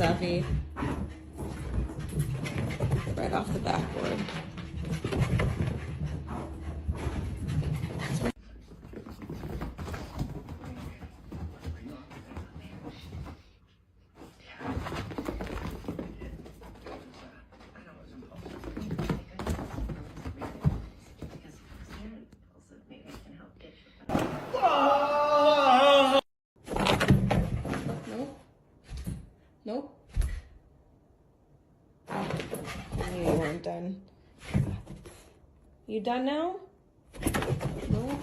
savvy. Right off the backboard. Nope. Nope. I knew you weren't done. You done now? No?